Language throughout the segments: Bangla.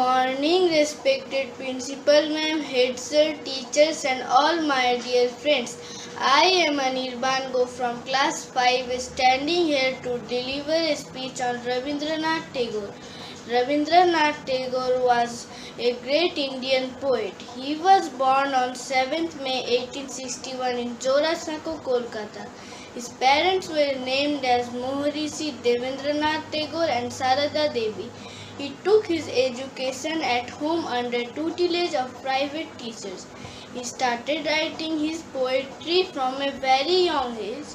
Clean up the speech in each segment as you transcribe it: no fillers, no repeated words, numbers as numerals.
morning, respected principal ma'am, head sir, teachers and all my dear friends. I am Anirban Go from class 5 standing here to deliver a speech on Rabindranath Tagore. Rabindranath Tagore was a great Indian poet. He was born on 7th May 1861 in Jorasako, Kolkata. His parents were named as Maharishi Devendranath Tagore and Sarada Devi. He took his education at home under tutelage of private teachers. He started writing his poetry from a very young age.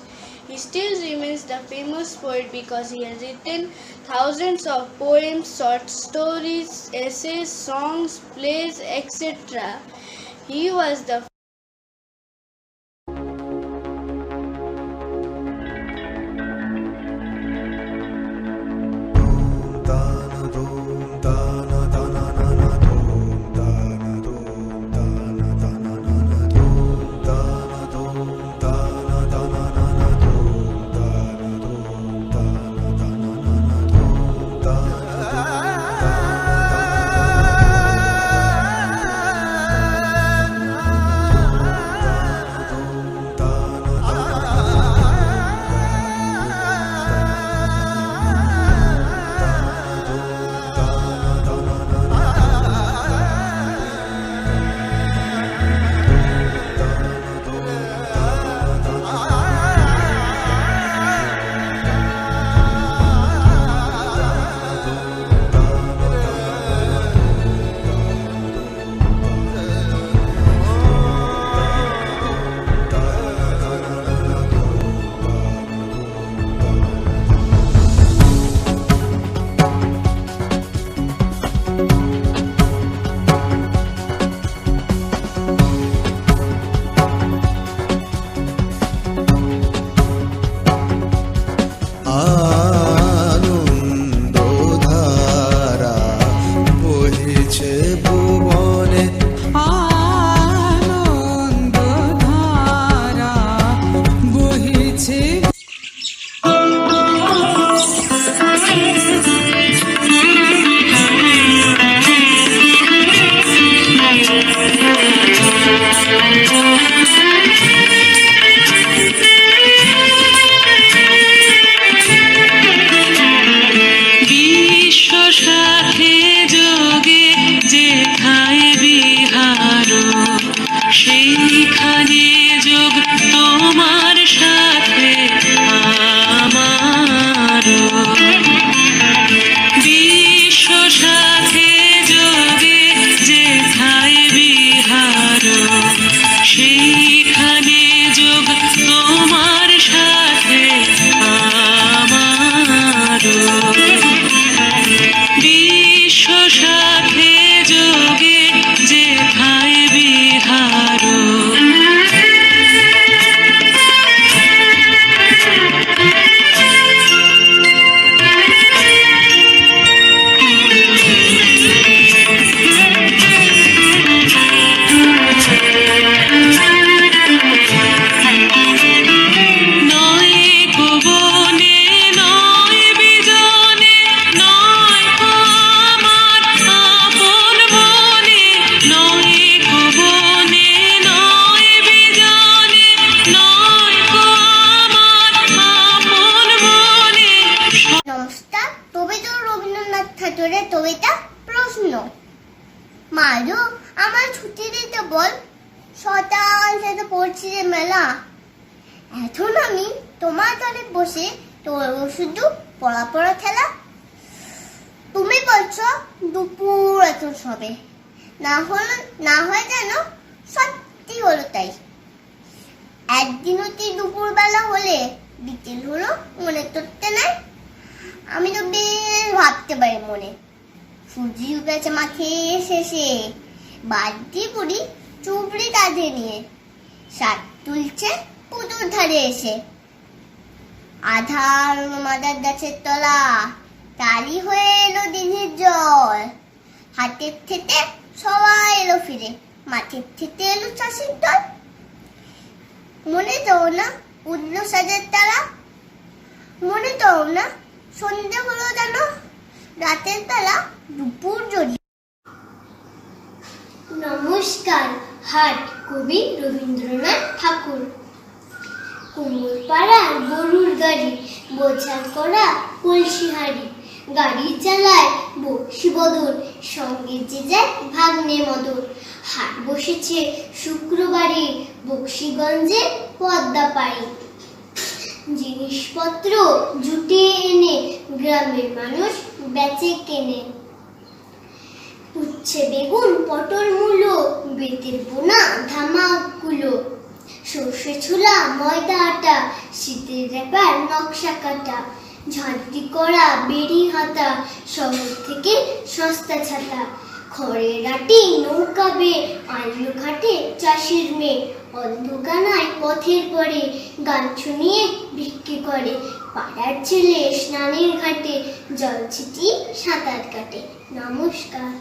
He still remains the famous poet because he has written thousands of poems, short stories, essays, songs, plays, etc. He was the কবিতা প্রশ্ন মারো আমার ছুটি দিতে বল সকাল থেকে পড়ছি যে মেলা এখন আমি তোমার ঘরে বসে তোর শুধু পড়া পড়া খেলা তুমি বলছো দুপুর এখন সবে না হয় যেন সত্যি হলো তাই একদিন অতি দুপুর বেলা হলে বিকেল হলো মনে করতে নাই আমি তো বেশ ভাবতে পারি মনে সূর্য উঠেছে মাঠে শেষে বাড়তি বুড়ি চুবড়ি কাঁধে নিয়ে সাত তুলছে পুতুর ধারে এসে আধার মাদার গাছের তলা তালি হয়ে এলো দিঘির জল হাতের থেকে সবাই এলো ফিরে মাঠের থেকে এলো চাষির দল মনে তো না উঠলো সাজের তারা মনে তো না সন্ধ্যে হলো যেন রাতের বেলা দুপুর জড়িয়ে নমস্কার। হাট, কবি রবীন্দ্রনাথ ঠাকুর। কুমোর পাড়ার গরুর গাড়ি, বোঝা করা কলসি হাড়ি, গাড়ি চালায় বক্সি বদর, সঙ্গে যে যায় ভাগ্নে মদর। হাট বসেছে শুক্রবারে, বক্সিগঞ্জে পদ্মা পাড়ে। জিনিসপত্র জুটিয়ে এনে গ্রামের মানুষ বেচে কেনে। উচ্ছে বেগুন পটল মূলো, বেতের বোনা ধামাকগুলো, সর্ষে ছোলা ময়দা আটা, শীতের ব্যাপার নকশা কাটা, ঝাঁটি করা বেড়ি হাতা, শহর থেকে সস্তা ছাতা। খড়ের আটি নৌকা বেয়ে আনলো ঘাটে চাষির মেয়ে, অন্ধকানায় পথের পরে গান শুনিয়ে বিক্রি করে। পাড়ার ছেলে স্নানের ঘাটে জল ছিটিয়ে সাঁতার কাটে। নমস্কার।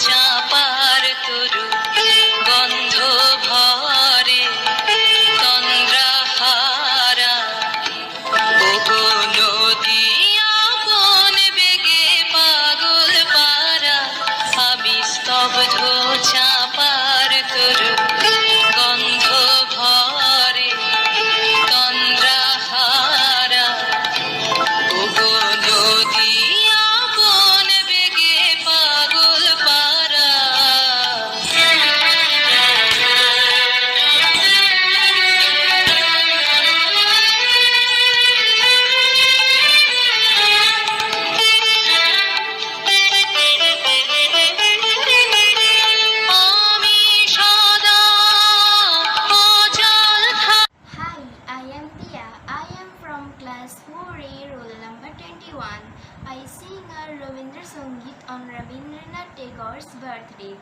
চাপার তরু গন্ধ ভরে তন্দ্রা হারা, ওগো নদী আপন বেগে পাগল পারা, আমি স্তব্ধ চাপার তরু গন্ধ ভরে তন্দ্রা হারা, ওগো নদী আপন বেগে পাগল পারা। আমি সদা অচল Hi, I am Tia. I am from class 4A, roll number 21. I sing a Ravindra Sangeet on Rabindranath Tagore's birthday.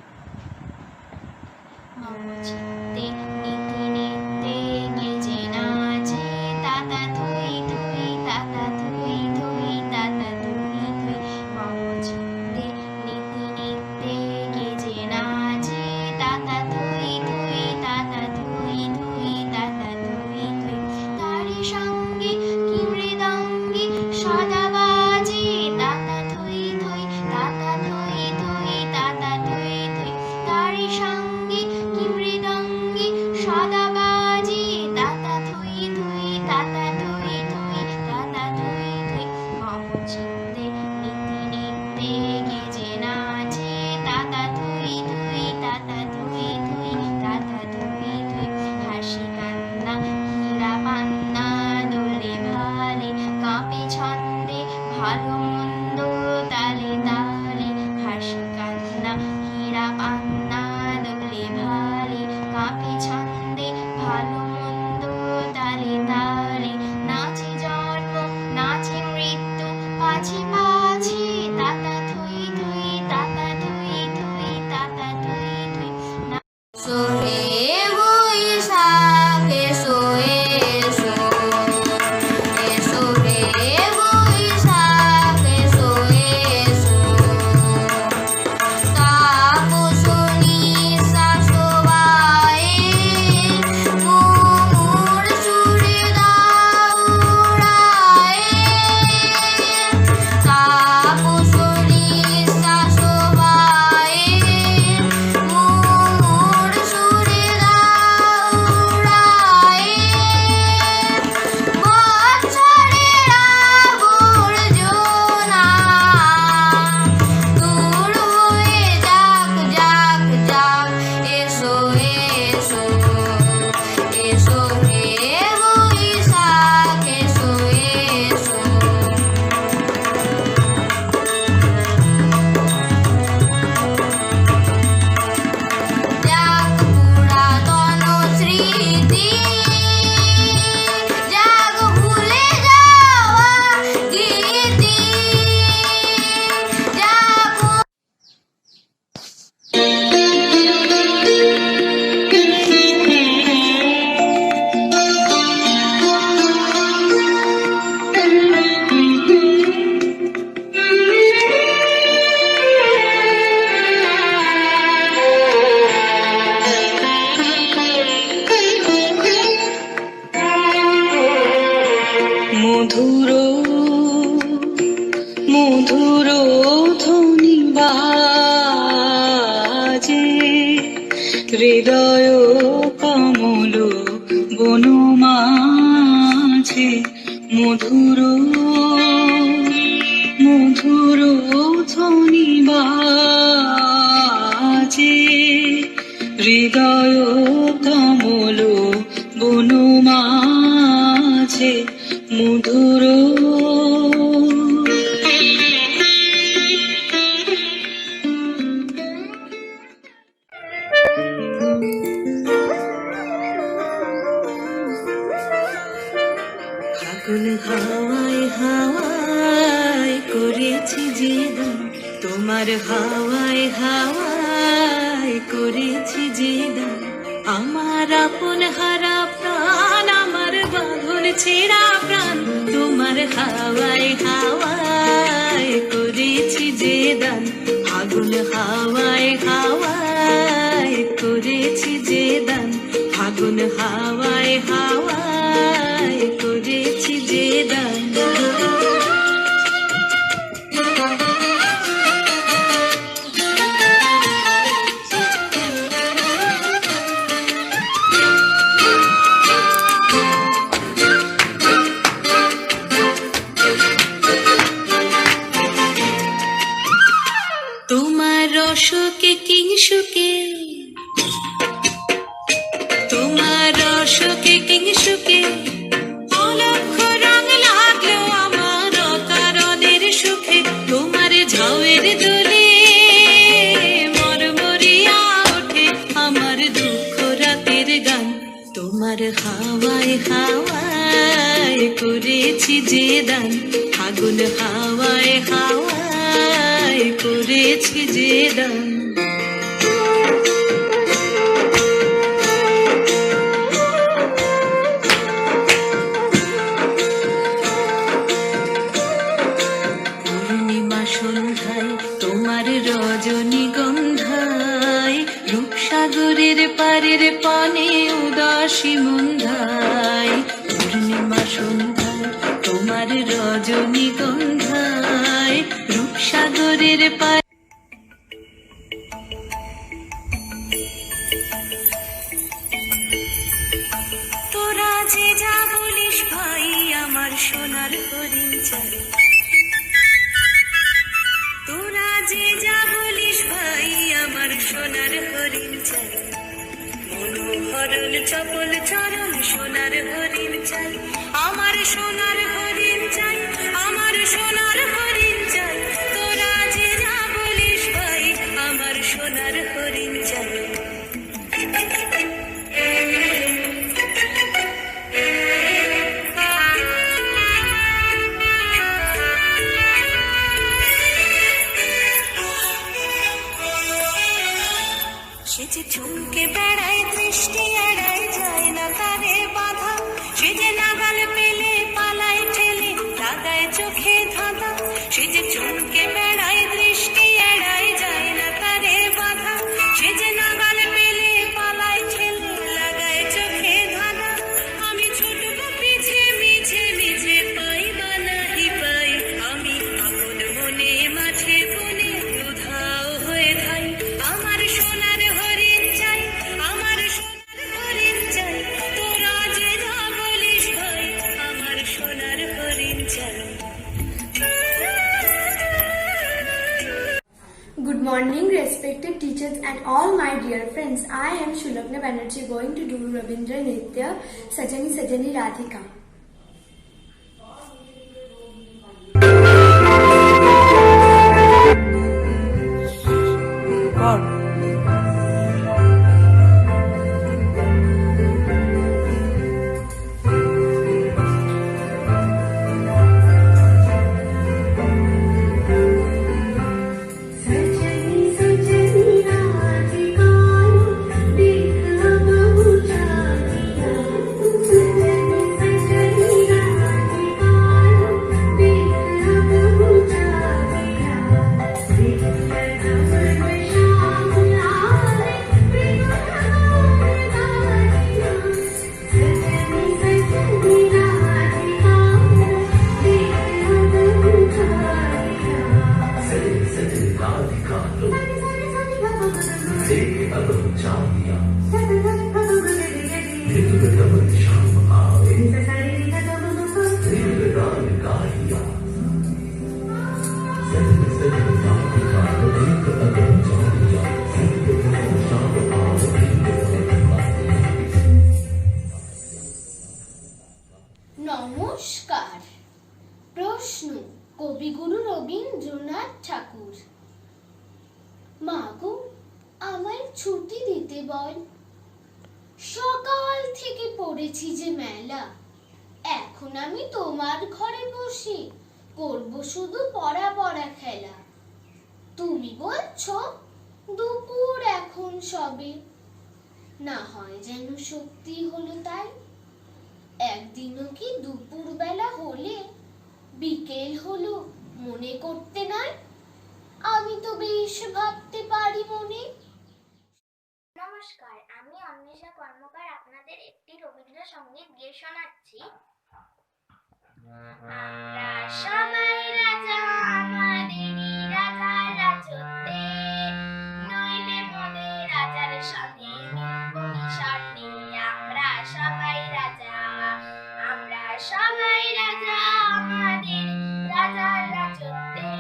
Mamuchite niti nite geje nache, tata thui thui, tata thui thui, tata thui thui. Mamuchite niti nite geje nache, tata thui thui, tata thui thui, tata thui thui. Tari সঙ্গে কি মৃদঙ্গি সদা বাজে, tata thui thui, tata thui thui, tata thui thui. তারি সঙ্গে কি মৃদঙ্গি আগুন হাওয়ায় হাওয়ায় করেছি যে দান, তোমার হাওয়ায় হাওয়ায় করেছি যে দান। আমার আপন হারা প্রাণ, আমার বাঁধন ছেঁড়া প্রাণ, তোমার হাওয়ায় হাওয়ায় করেছি যে দান। আগুন হাওয়ায় হাওয়ায় করেছি যে দান, আগুন হাওয়ায় হাওয়ায় করেছি যে দান। তোমার রসকে কিংসুকে, তোমার রসকে কিংসুকে অলক্ষ রং লাগলো আমার অকারণের সুখে। তোমার ঝাউয়ের দোলে মরমরিয়া ওঠে আমার দুঃখ রাতের গান। তোমার হাওয়ায় হাওয়ায় করেছি যে দান, আগুন হাওয়ায় হাওয়ায় করেছি যে দান। পূর্ণিমা সন্ধ্যায় তোমার রজনীগন্ধায়, রূপসাগরের পারের পানে উদাসী মন্ধায়। পূর্ণিমা সন্ধ্যায় তোমার রজনীগন্ধায়, রূপসাগরের পারে তোরা যে যা বলিস ভাই আমার সোনার হরিণ চাই। তোরা যে যা বলিস ভাই আমার সোনার হরিণ চাই। মনোহরণ চপল চরণ সোনার হরিণ চাই, আমার সোনার হরিণ চাই, আমার সোনার হরিণ চাই। তোরা যে যা বলিস ভাই আমার সোনার হরিণ চাই। সে যে চুমকে বেড়ায় দৃষ্টি এড়ায় যায় না তারে বাধা, সে যে নাগাল পেলে পালায় ঠেলে লাগায় চোখে ধাঁধা। সে যে চুমকে বেড়ায় দৃষ্টি এড়ায় যায় না তারে বাধা, সে যে নাগাল পেলে পালায় ঠেলে লাগায় চোখে ধাঁধা। আমি ছুটব পিছে মিছে মিছে পাই বা নাহি পাই, আমি আপন মনে মাঠে কোণে উধাও হয়ে ধাই। আমার সোনার হরিণ চাই, আমার সোনার হরিণ চাই। তোরা যে যা বলিস ভাই আমার সোনার হরিণ চাই। Good morning, respected teachers and all my dear friends. I am Shulabna Banerjee going to do Rabindra Nitya Sajani Sajani Radhika. নমস্কার। প্রশ্ন, কবিগুরু রবীন্দ্রনাথ ঠাকুর। মা গো, আমায় ছুটি দিতে বল, সকাল থেকে পড়েছি যে মেলা, এখন এখন আমি তোমার ঘরে বসে করব শুধু পড়া পড়া খেলা। তুমি বলছো দুপুর এখন সবে, না হয় যেন সত্যি হলো তাই। একদিনও কি দুপুর বেলা হলে বিকেল হলো মনে করতে নাই? আমি তো বেশ ভাবতে পারি মনে। নমস্কার, আমি অন্বেষা কর্মকার আপনাদের একটি রবীন্দ্রসঙ্গীত গেয়ে শোনাচ্ছি। আমরা সবাই রাজা, আমাদেরই রাজার রাজত্বে, নইলে মনে রাজার সাথে মিলব মিশন নেই। আমরা সবাই রাজা, আমরা সবাই রাজা, আমাদের রাজার রাজত্বে,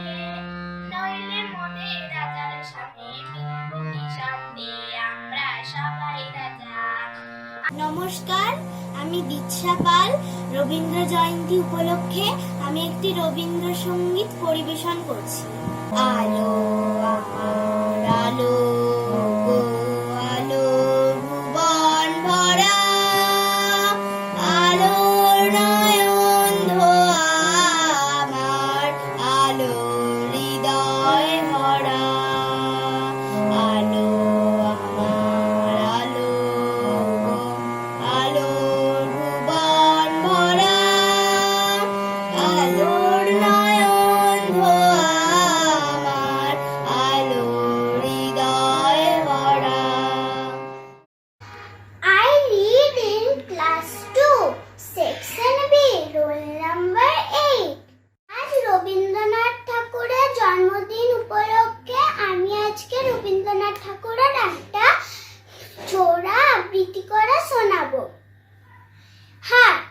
নইলে মনে রাজার সাথে মিলব মিশন নেই। আমরা সবাই রাজা। নমস্কার, আমি দীক্ষা পাল। রবীন্দ্র জয়ন্তী উপলক্ষে আমি একটি রবীন্দ্রসঙ্গীত পরিবেশন করছি। আলো আমার আলো গো আলো, ভুবন ভরা আলোর নয়ন ধোয়া আমার, আলো হৃদয় ভরা আলো আমার আলো গো আলো, ভুবন ভরা আলোর নয়ন ধোয়া আমার, আলো হৃদয় ভরা। I read in class 2, section B, roll number 8. আজ রবীন্দ্রনাথ ঠাকুরের জন্মদিন উপলক্ষে আমি আজকে রবীন্দ্রনাথ ঠাকুরের একটা ছোড়া আবৃত্তি করে শোনাবো। হাট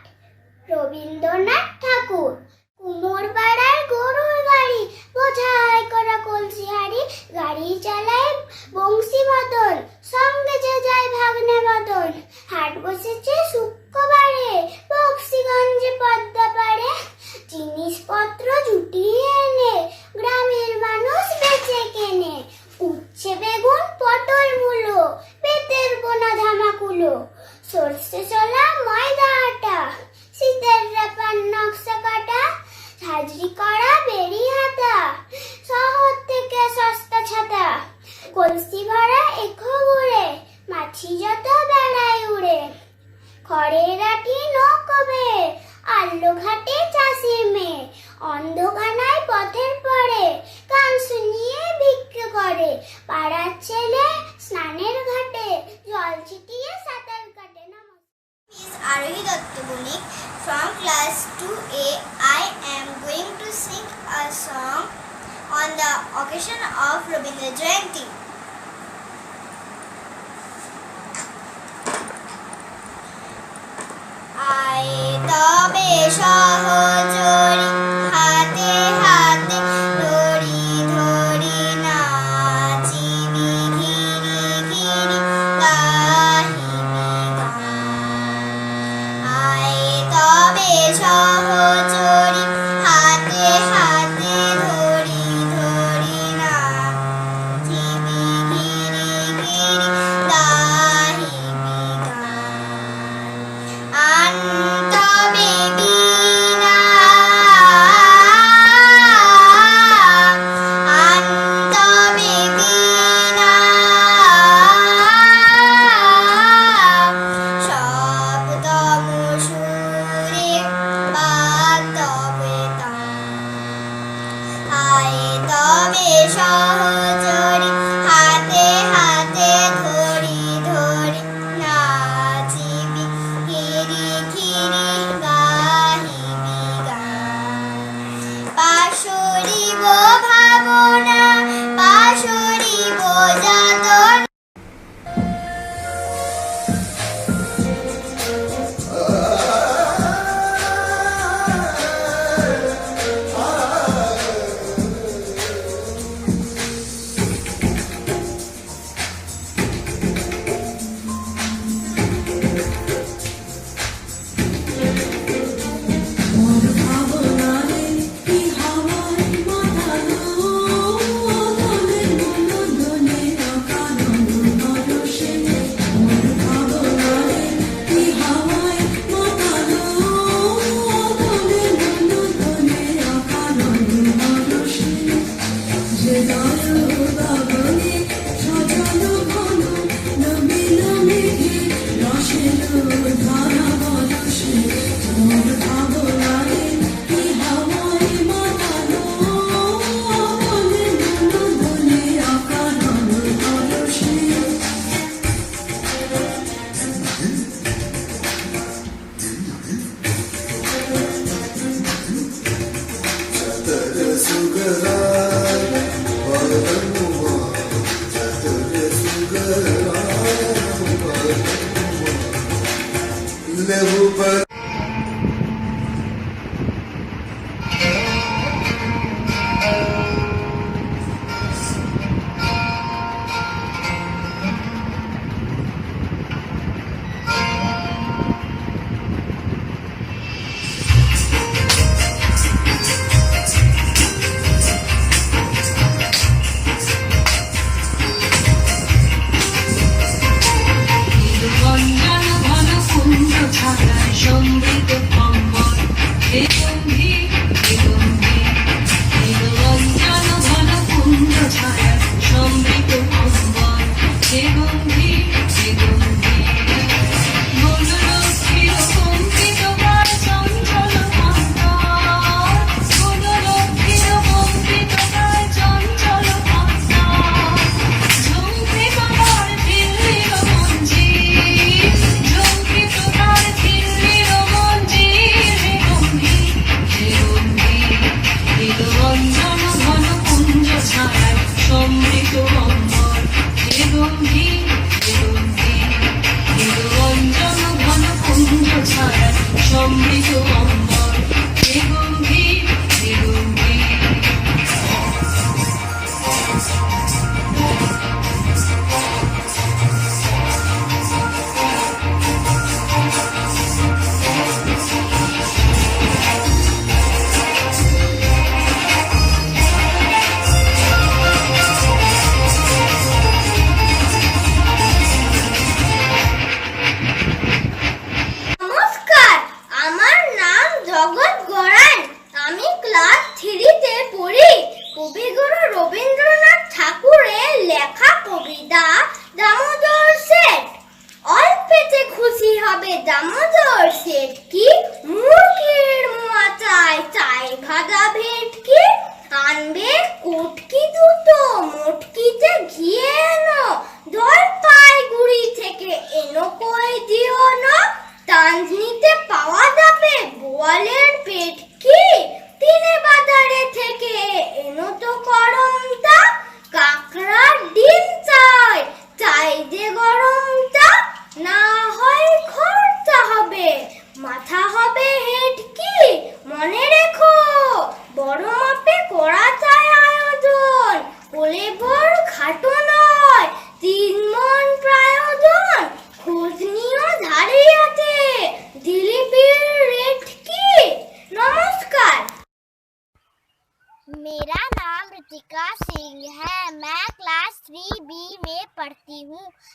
রবীন্দ্রনাথ ঠাকুর। কুমোর পাড়ার গরুর গাড়ি, বোঝাই করা কলসি হাড়ি, গাড়ি চালায় বংশী বদন, সঙ্গে যে যায় ভাগ্নে বদন। হাট বসেছে শুক্রবারে, বক্সিগঞ্জে পদ্মা পাড়ে, জিনিসপত্র জুটিয়ে এনে গ্রামের মানুষ বেচে কেনে। উচ্ছে বেগুন পটল মূলো, পেটের বোনা ধামাকুলো, সর্ষে চলা ময়দা আটা, শীতের রেপার নকশা কাটা, হাজরি করা বেরি হাতা, শহর থেকে সস্তা ছাতা, কলসি ভরা এখো ঘুরে, মাছি যত বেড়ায় উড়ে। খড়ের আঠি নৌকবে, আল্লো ঘাটে চাষির মেয়ে, অন্ধকানায় পথের পরে, গান শুনিয়ে ভিক্ষে করে। পাড়ার ছেলে স্নানের ঘাটে, জল ছিটিয়ে সাঁতার কাটে। Is Arohi Datta Bonik from class 2A. I am going to sing a song on the occasion of Rabindra Jayanti. আয়ে তবে সহচরী, হাতে হাতে ধরি ধরি নাচিবি, ঘিরি ঘিরি গাহিবি গান। আয়ে তবে সহচরী, হাতে হাতে ধরি ধরি নাচিবি, ঘিরি ঘিরি গাহিবি গান। আন তবে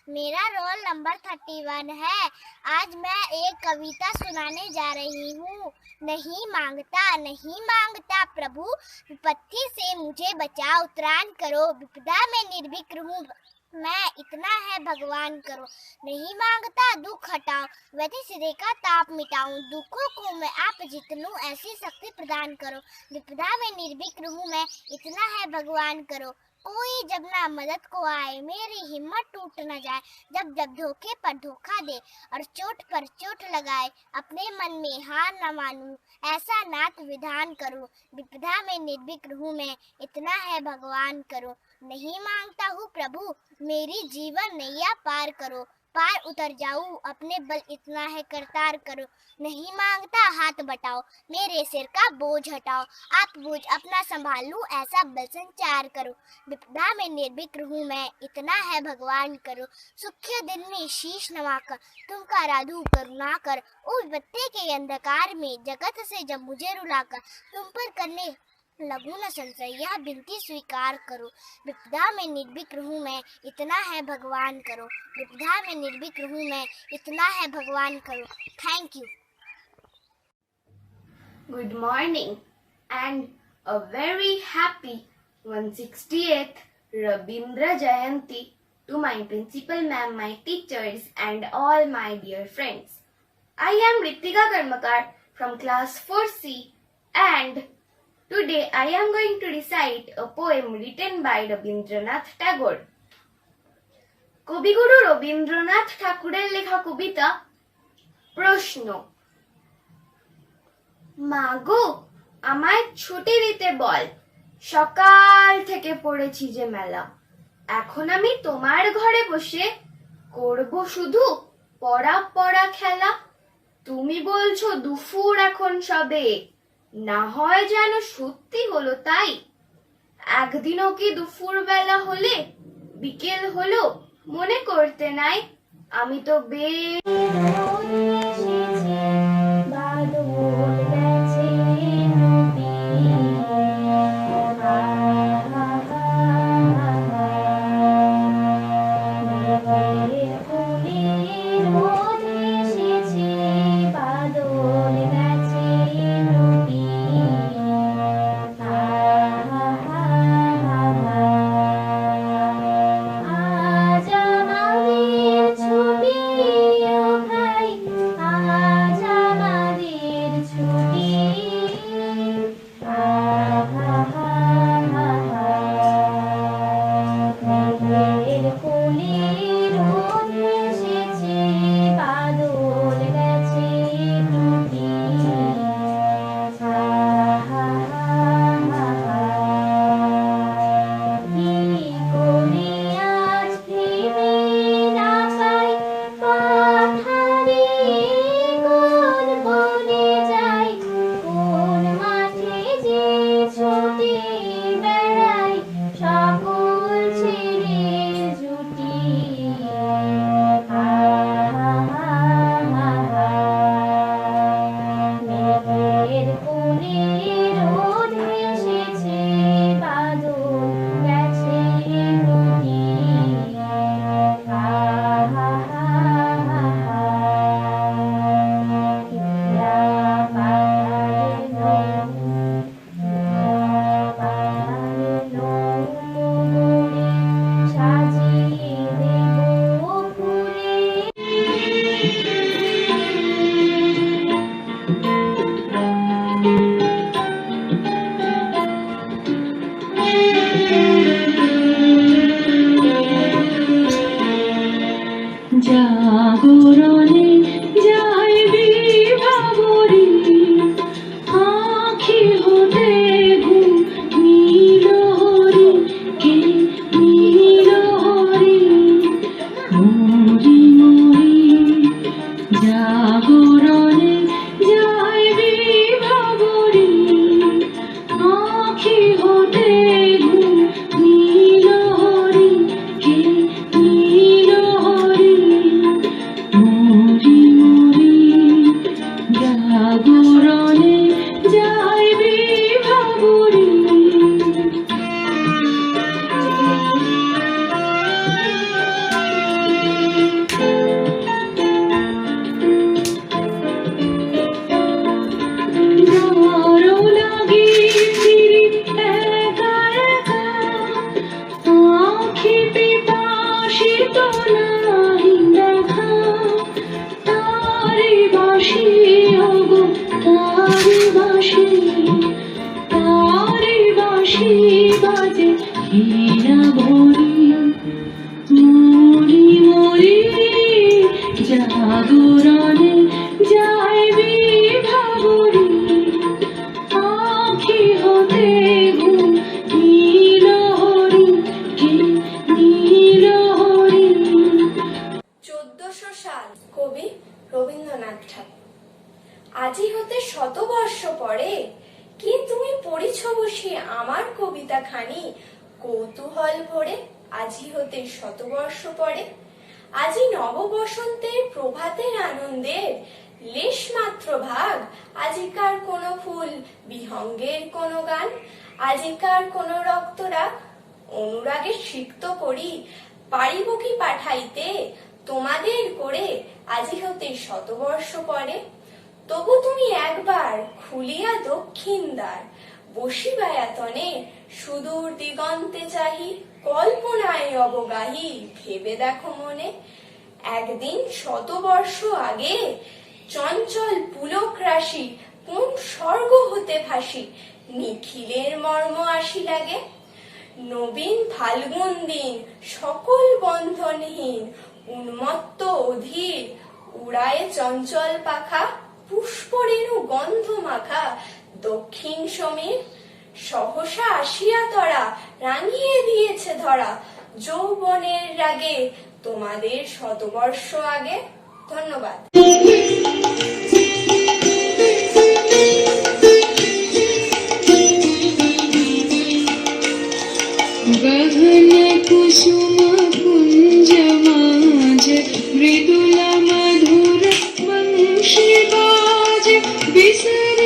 मेरा रोल नंबर 31 है। आज मैं एक कविता सुनाने जा रही हूँ। नहीं मांगता प्रभु, विपत्ति से मुझे बचाओ, त्राण करो, विपदा में निर्भीक रहूं मैं, इतना है भगवान करो। नहीं मांगता दुख हटाओ, व्यथि सिरे का ताप मिटाऊं, दुखों को मैं आप जीत लूं, ऐसी शक्ति प्रदान करो। विपदा में निर्भीक रहूं मैं, इतना है भगवान करो। कोई जब ना मदद को आए, मेरी हिम्मत टूट न जाए, जब जब धोखे पर धोखा दे और चोट पर चोट लगाए, अपने मन में हार न मानूं, ऐसा नाथ विधान करूं। विपदा में निर्भीक रहूं मैं, इतना है भगवान करो। नहीं मांगता हूँ प्रभु, मेरी जीवन नैया पार करो, पार उतर जाऊं, अपने बल इतना है करतार करो। नहीं मांगता हाथ बटाओ, मेरे सिर का बोझ हटाओ, आप बोझ अपना संभालूं, ऐसा बल संचार करो। विपदा में निर्भीक रहूं मैं, इतना है भगवान करो। सुखी दिन में शीश नवाकर तुमका राधू करुणा कर, ओ विपत्ति के अंधकार में जगत से जब मुझे रुलाकर, तुम पर करने लगू न संशय, यह विनती स्वीकार करो। विपदा में निर्भीक रहूं मैं, इतना है भगवान करो। विपदा में निर्भीक रहूं मैं, इतना है भगवान करो। Thank you. Good morning and a very happy 168th Rabindra Jayanti to my principal ma'am, my teachers and all my dear friends. I am Ritika Karmakar from class 4C and today I am going to recite a poem written by Rabindranath Tagore. কবিগুরু রবীন্দ্রনাথ ঠাকুরের লেখা কবিতা প্রশ্ন। মাগো আমায় ছুটি দিতে বল, সকাল থেকে পড়েছি যে মেলা। এখন আমি তোমার ঘরে বসে করব শুধু পড়া পড়া খেলা। তুমি বলছো দুপুর এখন সবে, না হয় যেন সত্যি হলো তাই। একদিনও কি দুপুর বেলা হলে বিকেল হলো মনে করতে নাই। আমি তো জাগরণে যাইবি ভাবরি, আঁখি হতে ঘুমিল হরি, কে নীল হরি মরি মরি। জাগরণে যাইবি ভাবরি, আঁখি হতে ঘুমিল হরি, কে নীল হরি মরি মরি। জাগরণে যাইবি ভাবরি। ডর লাগি ফিরি একা একা, আঁখি পিপাসিত নাহি দেখা। তারি বাঁশি ওগো তারি বাঁশি, তারি বাঁশি বাজে হীরা ভরি মরি মরি। জাগরণে যাইবি ভাবরি, আঁখি হতে ঘুমিল হরি, কে নীল হরি। 1400 সাল কবি রবীন্দ্রনাথ ঠাকুর। আজি হতে শতবর্ষ পরে কি তুমি পড়িছ বসে আমার কবিতা খানি কৌতূহল ভরে। আজি হতে শতবর্ষ পরে, আজি নব বসন্তের প্রভাতের আনন্দের লেশ মাত্র ভাগ। আজিকার কোন ফুল বিহঙ্গের কোন গান, আজিকার কোন রক্তরাগ অনুরাগে সিক্ত করি। পারিব কি পাঠাইতে তোমাদের করে আজি হতে শতবর্ষ পরে। তবু তুমি একবার খুলিয়া দক্ষিণ দ্বার, বসিবায়াতনে সুদূর দিগন্তে চাহি। কল্পনায় অবগাহী ভেবে দেখো মনে, একদিন শতবর্ষ আগে চঞ্চল আনন্দে ভাসি, নিখিলের মর্ম আসি লাগে। নবীন ফাল্গুন দিন সকল বন্ধনহীন, উন্মত্ত অধীর উড়ায় চঞ্চল পাখা, পুষ্পরেণু গন্ধ মাখা দক্ষিণ সমীর। সহসা আসিয়া তরা রাঙিয়ে দিয়েছে ধরা, যৌবনের রাগে তোমাদের শতবর্ষ আগে। ধন্যবাদ। गहन कुसुम कुंज माज, मृदुल मधुर वंशी बाज, विसर